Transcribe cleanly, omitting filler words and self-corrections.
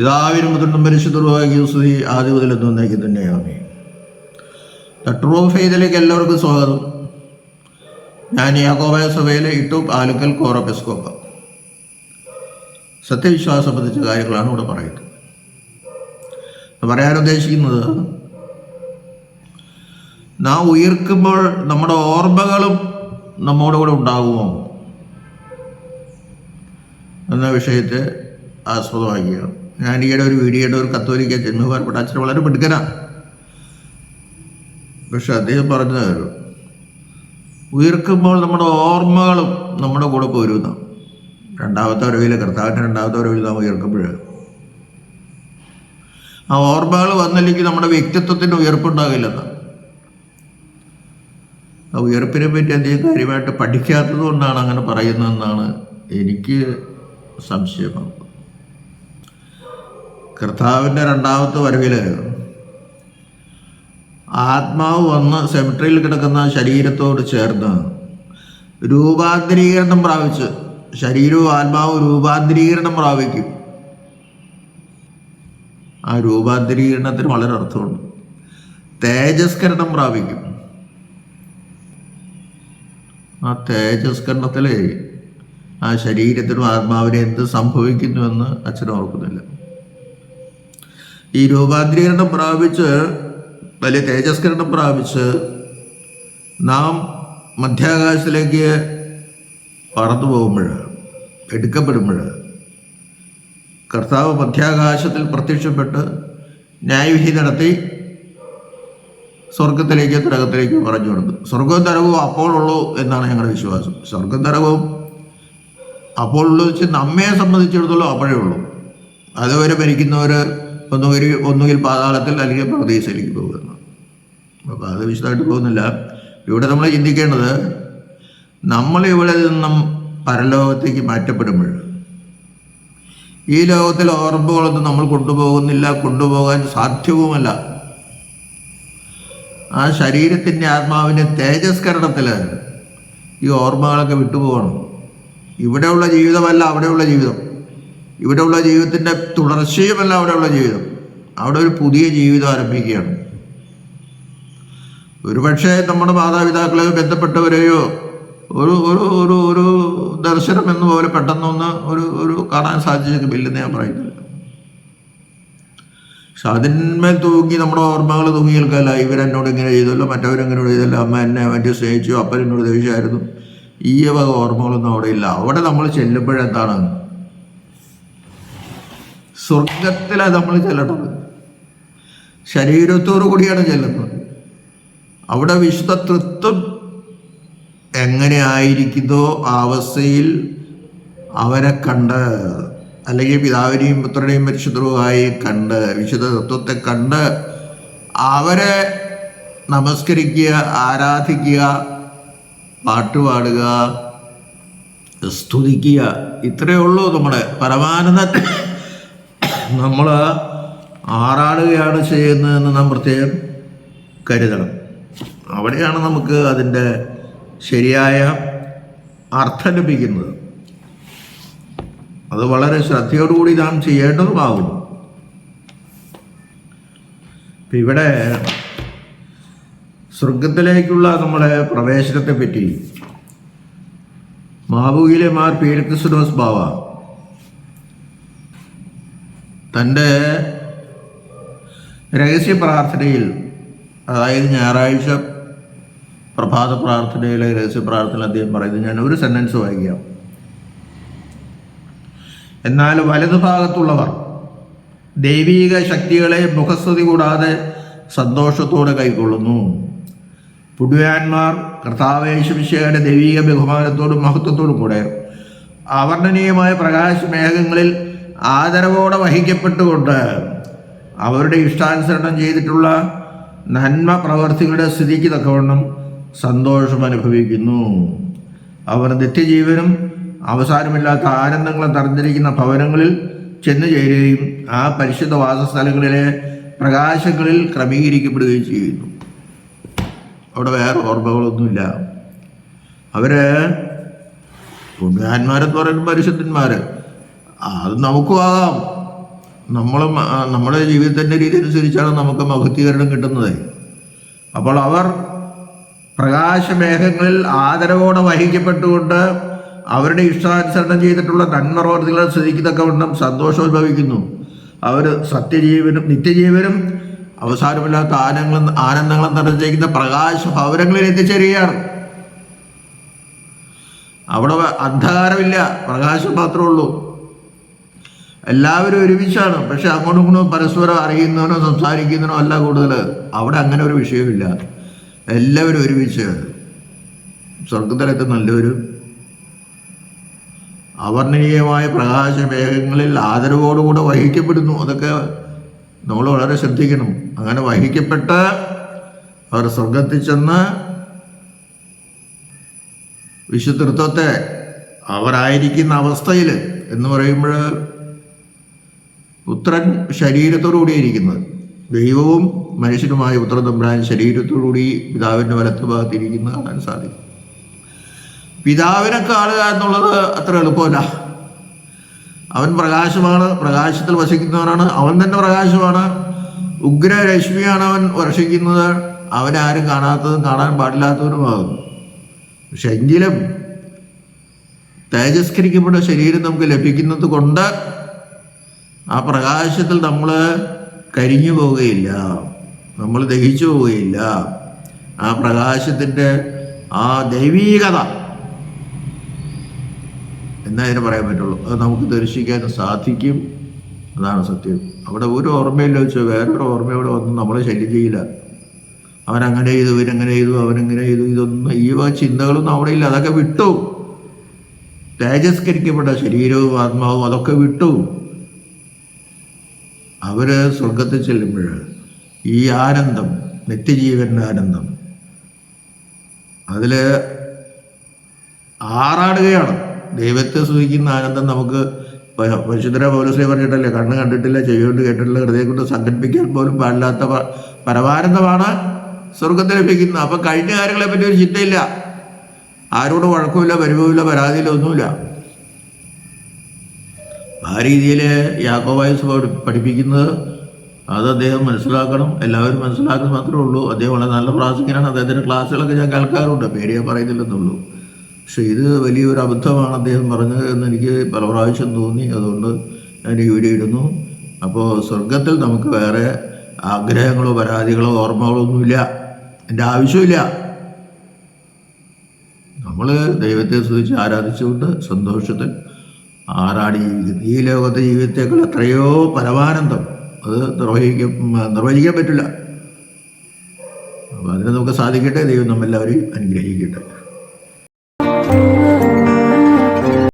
പിതാവിനും പുത്രനും പരിശുദ്ധരുമായ സ്തുതി ആദ്യം മുതൽ എന്നേക്കും തന്നെയാണ്. ദ ട്രൂ ഫെയ്ത്തിലേക്ക് എല്ലാവർക്കും സ്വാഗതം. ഞാൻ യാക്കോബായ സഭയിലെ ഇട്ടൂപ്പ് ആലുക്കൽ കോറോപെസ്കോപ്പ. സത്യവിശ്വാസം സംബന്ധിച്ച കാര്യങ്ങളാണ് ഇവിടെ പറയുന്നത്. പറയാൻ ഉദ്ദേശിക്കുന്നത്, നാം ഉയർക്കുമ്പോൾ നമ്മുടെ ഓർമ്മകളും നമ്മോട് കൂടെ ഉണ്ടാകുമോ എന്ന വിഷയത്തെ ആസ്പദമാക്കുകയാണ്. ഞാൻ ഈയിടെ ഒരു വീഡിയോയുടെ ഒരു കത്തോലിക്ക ചെന്നുപാർപ്പെട്ട അച്ഛൻ വളരെ മിടുക്കനാണ്. പക്ഷെ അദ്ദേഹം പറഞ്ഞത്, ഉയർക്കുമ്പോൾ നമ്മുടെ ഓർമ്മകളും നമ്മുടെ കൂടെ പോരുന്ന രണ്ടാമത്തെ വരവിൽ, കർത്താവിൻ്റെ രണ്ടാമത്തെ വരവിൽ നാം ഉയർക്കുമ്പോൾ ആ ഓർമ്മകൾ വന്നില്ലെങ്കിൽ നമ്മുടെ വ്യക്തിത്വത്തിന് ഉയർപ്പുണ്ടാകില്ലെന്ന്. ആ ഉയർപ്പിനെ പറ്റി അദ്ദേഹം കാര്യമായിട്ട് പഠിക്കാത്തത് കൊണ്ടാണ് അങ്ങനെ പറയുന്നതെന്നാണ് എനിക്ക് സംശയമാണ്. കർത്താവിൻ്റെ രണ്ടാമത്തെ വരവിൽ ആത്മാവ് വന്ന് സെമിട്രിയിൽ കിടക്കുന്ന ശരീരത്തോട് ചേർന്ന് രൂപാന്തരീകരണം പ്രാപിച്ച്, ശരീരവും ആത്മാവും രൂപാന്തരീകരണം പ്രാപിക്കും. ആ രൂപാന്തരീകരണത്തിന് വളരെ അർത്ഥമുണ്ട്. തേജസ്കരണം പ്രാപിക്കും. ആ തേജസ്കരണത്തിൽ ആ ശരീരത്തിനും ആത്മാവിനെ എന്ത് സംഭവിക്കുന്നുവെന്ന് അച്ഛൻ ഓർക്കുന്നില്ല. ഈ രൂപാന്തരീകരണം പ്രാപിച്ച്, വലിയ തേജസ്കരണം പ്രാപിച്ച് നാം മധ്യാകാശത്തിലേക്ക് പറന്നു പോകുമ്പോൾ, എടുക്കപ്പെടുമ്പോൾ, കർത്താവ് മധ്യാകാശത്തിൽ പ്രത്യക്ഷപ്പെട്ട് ന്യായവിധി നടത്തി സ്വർഗത്തിലേക്ക് നരകത്തിലേക്ക് പറഞ്ഞു കൊടുത്തു. സ്വർഗവും നരകവും അപ്പോഴുള്ളൂ എന്നാണ് ഞങ്ങളുടെ വിശ്വാസം. സ്വർഗം നരകവും അപ്പോഴുള്ളൂ വെച്ച് നമ്മെ സംബന്ധിച്ചിടത്തോളം അപ്പോഴേ ഉള്ളൂ. അതുവരെ ഭരിക്കുന്നവർ ഒന്നുകിൽ പാതാളത്തിൽ അല്ലെങ്കിൽ പരദീസയിലേക്ക് പോകുന്നു. അപ്പോൾ അത് വിശദമായിട്ട് പോകുന്നില്ല. ഇവിടെ നമ്മൾ ചിന്തിക്കേണ്ടത്, നമ്മളിവിടെ നിന്നും പരലോകത്തേക്ക് മാറ്റപ്പെടുമ്പോൾ ഈ ലോകത്തിൽ ഓർമ്മകളൊന്നും നമ്മൾ കൊണ്ടുപോകുന്നില്ല, കൊണ്ടുപോകാൻ സാധ്യവുമല്ല. ആ ശരീരത്തിൻ്റെ ആത്മാവിൻ്റെ തേജസ്കരണത്തിൽ ഈ ഓർമ്മകളൊക്കെ വിട്ടുപോകണം. ഇവിടെയുള്ള ജീവിതമല്ല അവിടെയുള്ള ജീവിതം, ഇവിടെയുള്ള ജീവിതത്തിൻ്റെ തുടർച്ചയുമല്ല അവിടെയുള്ള ജീവിതം. അവിടെ ഒരു പുതിയ ജീവിതം ആരംഭിക്കുകയാണ്. ഒരുപക്ഷെ നമ്മുടെ മാതാപിതാക്കളെയോ ബന്ധപ്പെട്ടവരെയോ ഒരു ഒരു ഒരു ഒരു ദർശനം എന്ന പോലെ പെട്ടെന്നൊന്ന് ഒരു കാണാൻ സാധിച്ചില്ലെന്ന് ഞാൻ പറയുന്നില്ല. പക്ഷെ അതിന്മേൽ തൂങ്ങി നമ്മുടെ ഓർമ്മകൾ തൂങ്ങി നിൽക്കാല്ല. ഇവരെന്നോട് ഇങ്ങനെ ചെയ്തല്ലോ, മറ്റവരെങ്ങനെ ചെയ്തല്ലോ, അമ്മ എന്നെ മറ്റു സ്നേഹിച്ചു, അപ്പൻ എന്നോട് ദേഷ്യമായിരുന്നു. ഈ വക ഓർമ്മകളൊന്നും അവിടെ ഇല്ല. അവിടെ നമ്മൾ ചെല്ലുമ്പോഴെന്താണ്? സ്വർഗത്തിലാണ് നമ്മൾ ചെല്ലുന്നത്. ശരീരത്തോടു കൂടിയാണ് ചെല്ലുന്നത്. അവിടെ വിശുദ്ധ തൃത്വം എങ്ങനെ ആയിരിക്കുന്നോ ആ അവസ്ഥയിൽ അവരെ കണ്ട്, അല്ലെങ്കിൽ പിതാവിനെയും പുത്രനെയും പരിശുദ്ധരുമായി കണ്ട്, വിശുദ്ധ തത്വത്തെ കണ്ട് അവരെ നമസ്കരിക്കുക, ആരാധിക്കുക, പാട്ടുപാടുക, സ്തുതിക്കുക. ഇത്രയേ ഉള്ളൂ. നമ്മുടെ പരമാനന്ദ നമ്മൾ ആറാടുകയാണ് ചെയ്യുന്നതെന്ന് നാം പ്രത്യേകം കരുതണം. അവിടെയാണ് നമുക്ക് അതിൻ്റെ ശരിയായ അർത്ഥം ലഭിക്കുന്നത്. അത് വളരെ ശ്രദ്ധയോടുകൂടി നാം ചെയ്യേണ്ടതുമാകുന്നു. ഇവിടെ സ്വർഗത്തിലേക്കുള്ള നമ്മുടെ പ്രവേശനത്തെ പറ്റി മാബുയിലെ മാർ പീരക്രിസ്തുനോസ് ബാവ തൻ്റെ രഹസ്യ പ്രാർത്ഥനയിൽ, അതായത് ഞായറാഴ്ച പ്രഭാത പ്രാർത്ഥനയിലെ രഹസ്യ പ്രാർത്ഥന അദ്ദേഹം പറയുന്നത്, ഞാൻ ഒരു സെൻറ്റൻസ് വായിക്കാം. എന്നാൽ വലതുഭാഗത്തുള്ളവർ ദൈവീക ശക്തികളെ മുഖസ്തുതി കൂടാതെ സന്തോഷത്തോടെ കൈക്കൊള്ളുന്നു. പുണ്യവാന്മാർ കർത്താവേശുമിശിഹായുടെ ദൈവീക ബഹുമാനത്തോടും മഹത്വത്തോടും കൂടെ അവർണ്ണനീയമായ പ്രകാശമേഘങ്ങളിൽ ആദരവോടെ വഹിക്കപ്പെട്ടുകൊണ്ട് അവരുടെ ഇഷ്ടാനുസരണം ചെയ്തിട്ടുള്ള നന്മ പ്രവർത്തികളുടെ സ്ഥിതിക്ക് തക്കവണ്ണം സന്തോഷം അനുഭവിക്കുന്നു. അവർ നിത്യജീവനും അവസാനമില്ലാത്ത ആനന്ദങ്ങളും തറഞ്ഞിരിക്കുന്ന ഭവനങ്ങളിൽ ചെന്നു ചേരുകയും ആ പരിശുദ്ധ വാസസ്ഥലങ്ങളിലെ പ്രകാശങ്ങളിൽ ക്രമീകരിക്കപ്പെടുകയും ചെയ്യുന്നു. അവിടെ വേറെ ഓർമ്മകളൊന്നുമില്ല. അവര് പുണ്യാന്മാരെന്ന് പറയുന്ന പരിശുദ്ധന്മാർ, അത് നമുക്കും ആകാം. നമ്മളും നമ്മുടെ ജീവിതത്തിൻ്റെ രീതി അനുസരിച്ചാണ് നമുക്ക് മഹത്വീകരണം കിട്ടുന്നത്. അപ്പോൾ അവർ പ്രകാശമേഘങ്ങളിൽ ആദരവോടെ വഹിക്കപ്പെട്ടുകൊണ്ട് അവരുടെ ഇഷ്ടാനുസരണം ചെയ്തിട്ടുള്ള നന്മപ്രവർത്തികളെ ശ്രദ്ധിക്കത്തക്കവണ്ണം സന്തോഷോത്ഭവിക്കുന്നു. അവർ സത്യജീവനും നിത്യജീവനും അവസാനമില്ലാത്ത ആനന്ദങ്ങളും നിറഞ്ഞിരിക്കുന്ന പ്രകാശ ഭവനങ്ങളിൽ എത്തിച്ചേരുകയാണ്. അവിടെ അന്ധകാരമില്ല, പ്രകാശം മാത്രമേ ഉള്ളൂ. എല്ലാവരും ഒരുമിച്ചാണ്. പക്ഷെ അങ്ങോട്ടും ഇങ്ങോട്ടും പരസ്പരം അറിയുന്നവനോ സംസാരിക്കുന്നവനോ അല്ല കൂടുതൽ. അവിടെ അങ്ങനെ ഒരു വിഷയമില്ല. എല്ലാവരും ഒരുമിച്ച് സ്വർഗത്തിലെത്തി നല്ലൊരു അവർണ്ണനീയമായ പ്രകാശമേഘങ്ങളിൽ ആദരവോടുകൂടെ വഹിക്കപ്പെടുന്നു. അതൊക്കെ നമ്മൾ വളരെ ശ്രദ്ധിക്കണം. അങ്ങനെ വഹിക്കപ്പെട്ട് അവർ സ്വർഗത്തിൽ ചെന്ന് വിശുദ്ധത്വത്തെ അവരായിരിക്കുന്ന അവസ്ഥയിൽ എന്ന് പറയുമ്പോൾ പുത്രൻ ശരീരത്തോടുകൂടിയിരിക്കുന്നത്, ദൈവവും മനുഷ്യനുമായ പുത്രൻ തമ്പുരാൻ ശരീരത്തോടുകൂടി പിതാവിൻ്റെ വലത്ത് ഭാഗത്തിരിക്കുന്നത് കാണാൻ സാധിക്കും. പിതാവിനെ കാണുക എന്നുള്ളത് അത്ര എളുപ്പമല്ല. അവൻ പ്രകാശമാണ്, പ്രകാശത്തിൽ വസിക്കുന്നവനാണ്. അവൻ തന്നെ പ്രകാശമാണ്, ഉഗ്രരശ്മിയാണ് അവൻ വർഷിക്കുന്നത്. അവനെ ആരും കാണാത്തതും കാണാൻ പാടില്ലാത്തവനുമാകുന്നു. പക്ഷെ എങ്കിലും തേജസ്കരിക്കപ്പെട്ട ശരീരം നമുക്ക് ലഭിക്കുന്നത് കൊണ്ട് ആ പ്രകാശത്തിൽ നമ്മൾ കരിഞ്ഞു പോവുകയില്ല, നമ്മൾ ദഹിച്ചു പോവുകയില്ല. ആ പ്രകാശത്തിൻ്റെ ആ ദൈവീകത എന്നതിന് പറയാൻ പറ്റുള്ളൂ. അത് നമുക്ക് ദർശിക്കാൻ സാധിക്കും. അതാണ് സത്യം. അവിടെ ഒരു ഓർമ്മയില്ല വെച്ചാൽ വേറൊരു ഓർമ്മയോടെ വന്ന് നമ്മളെ ശല്യം ചെയ്യില്ല. അവനങ്ങനെ ചെയ്തു, ഇവരങ്ങനെ ചെയ്തു, അവനെങ്ങനെ ചെയ്തു, ഇതൊന്നും ഈ ചിന്തകളൊന്നും അവിടെ ഇല്ല. അതൊക്കെ വിട്ടു. തേജസ്കരിക്കപ്പെട്ട ശരീരവും ആത്മാവും അതൊക്കെ വിട്ടു. അവർ സ്വർഗത്തിൽ ചെല്ലുമ്പോൾ ഈ ആനന്ദം, നിത്യജീവൻ്റെ ആനന്ദം അതിൽ ആറാടുകയാണ്. ദൈവത്തെ സ്തുതിക്കുന്ന ആനന്ദം നമുക്ക് പരിശുദ്ധ പൗലോസ് പറഞ്ഞിട്ടല്ലേ, കണ്ണ് കണ്ടിട്ടില്ല, ചെവി കൊണ്ട് കേട്ടിട്ടില്ല, ഹൃദയം കൊണ്ട് സങ്കല്പിക്കാൻ പോലും പാടില്ലാത്ത പരമാനന്ദമാണ് സ്വർഗത്തിൽ ലഭിക്കുന്നത്. അപ്പം കഴിഞ്ഞ കാര്യങ്ങളെ പറ്റി ഒരു ചിന്തയില്ല, ആരോടും വഴക്കുമില്ല, പരിഭവമില്ല, പരാതിയില്ല, ഒന്നുമില്ല. ആ രീതിയിൽ യാക്കോബായോസ് പഠിപ്പിക്കുന്നത് അത് അദ്ദേഹം മനസ്സിലാക്കണം. എല്ലാവരും മനസ്സിലാക്കുന്നത് മാത്രമേ ഉള്ളൂ. അദ്ദേഹം വളരെ നല്ല പ്രാസംഗികനാണ്. അദ്ദേഹത്തിൻ്റെ ക്ലാസ്സുകളൊക്കെ ഞാൻ കേൾക്കാറുണ്ട്, പേര് ഞാൻ പറയുന്നില്ലെന്നുള്ളൂ. പക്ഷെ ഇത് വലിയൊരു അബദ്ധമാണ് അദ്ദേഹം പറഞ്ഞത് എന്ന് എനിക്ക് പല പ്രാവശ്യം തോന്നി. അതുകൊണ്ട് ഞാൻ ഈ വീഡിയോ ഇടുന്നു. അപ്പോൾ സ്വർഗത്തിൽ നമുക്ക് വേറെ ആഗ്രഹങ്ങളോ പരാതികളോ ഓർമ്മകളോ ഒന്നുമില്ല, എൻ്റെ ആവശ്യമില്ല. നമ്മൾ ദൈവത്തെ സ്തുതിച്ച് ആരാധിച്ചുകൊണ്ട് സന്തോഷത്തിൽ ആറാടി ജീവിക്കുന്നു. ഈ ലോകത്തെ ജീവിതത്തേക്കാൾ എത്രയോ പരമാനന്ദം അത് നിർവഹിക്കാൻ പറ്റില്ല. അപ്പോൾ അതിന് നമുക്ക് സാധിക്കട്ടെ. ദൈവം നമ്മെല്ലാവരെയും അനുഗ്രഹിക്കട്ടെ.